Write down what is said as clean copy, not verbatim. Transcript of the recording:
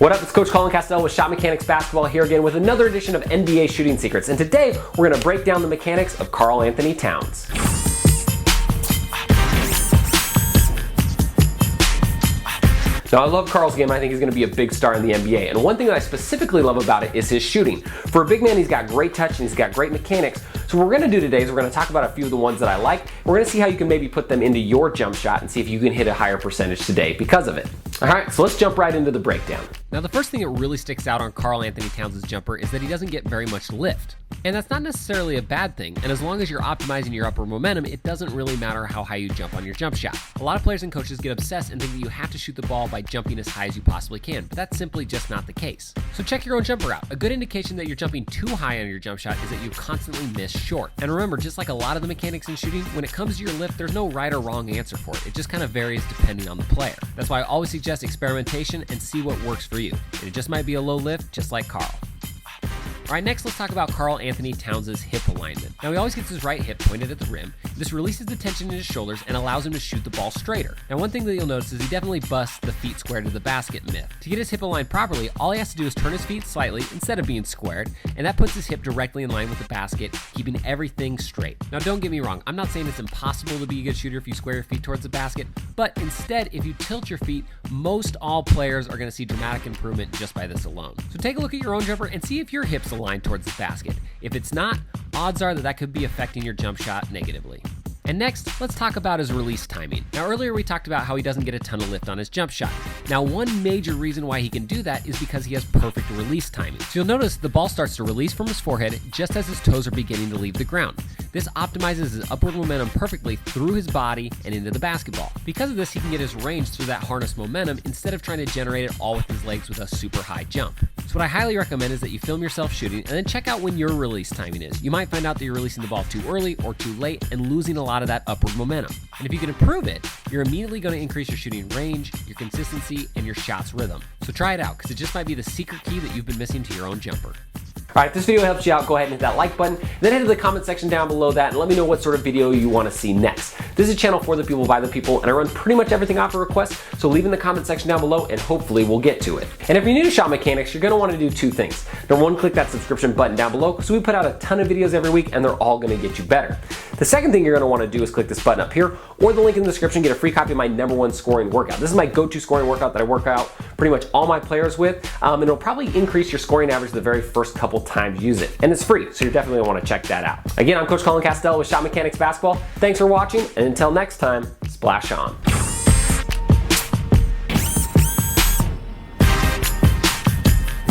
What up, it's Coach Colin Castell with Shot Mechanics Basketball here again with another edition of NBA Shooting Secrets. And today, we're going to break down the mechanics of Karl-Anthony Towns. Now, I love Karl's game. I think he's going to be a big star in the NBA. And one thing that I specifically love about it is his shooting. For a big man, he's got great touch and he's got great mechanics. So what we're going to do today is we're going to talk about a few of the ones that I like. We're going to see how you can maybe put them into your jump shot and see if you can hit a higher percentage today because of it. All right, so let's jump right into the breakdown. Now, the first thing that really sticks out on Karl-Anthony Towns' jumper is that he doesn't get very much lift. And that's not necessarily a bad thing, and as long as you're optimizing your upper momentum, it doesn't really matter how high you jump on your jump shot. A lot of players and coaches get obsessed and think that you have to shoot the ball by jumping as high as you possibly can, but that's simply just not the case. So check your own jumper out. A good indication that you're jumping too high on your jump shot is that you constantly miss short. And remember, just like a lot of the mechanics in shooting, when it comes to your lift, there's no right or wrong answer for it. It just kind of varies depending on the player. That's why I always suggest experimentation and see what works for you. And it just might be a low lift, just like Karl. All right, next let's talk about Karl-Anthony Towns' hip alignment. Now he always gets his right hip pointed at the rim. This releases the tension in his shoulders and allows him to shoot the ball straighter. Now one thing that you'll notice is he definitely busts the feet squared to the basket myth. To get his hip aligned properly, all he has to do is turn his feet slightly instead of being squared, and that puts his hip directly in line with the basket, keeping everything straight. Now don't get me wrong, I'm not saying it's impossible to be a good shooter if you square your feet towards the basket, but instead if you tilt your feet, most all players are going to see dramatic improvement just by this alone. So take a look at your own jumper and see if your hip's aligned towards the basket. If it's not, odds are that could be affecting your jump shot negatively. And next, let's talk about his release timing. Now earlier we talked about how he doesn't get a ton of lift on his jump shot. Now one major reason why he can do that is because he has perfect release timing. So you'll notice the ball starts to release from his forehead just as his toes are beginning to leave the ground. This optimizes his upward momentum perfectly through his body and into the basketball. Because of this, he can get his range through that harness momentum instead of trying to generate it all with his legs with a super high jump. So what I highly recommend is that you film yourself shooting and then check out when your release timing is. You might find out that you're releasing the ball too early or too late and losing a lot of that upward momentum. And if you can improve it, you're immediately going to increase your shooting range, your consistency, and your shot's rhythm. So try it out, because it just might be the secret key that you've been missing to your own jumper. All right, if this video helps you out, go ahead and hit that like button. Then head to the comment section down below that and let me know what sort of video you want to see next. This is a channel for the people, by the people, and I run pretty much everything off a request, so leave in the comment section down below and hopefully we'll get to it. And if you're new to shot mechanics, you're going to want to do two things. Number one, click that subscription button down below because we put out a ton of videos every week and they're all going to get you better. The second thing you're going to want to do is click this button up here or the link in the description, get a free copy of my #1 scoring workout. This is my go-to scoring workout that I work out pretty much all my players with, and it'll probably increase your scoring average the very first couple times you use it. And it's free, so you're definitely going to want to check that out. Again, I'm Coach Colin Castell with Shot Mechanics Basketball. Thanks for watching, and until next time, splash on.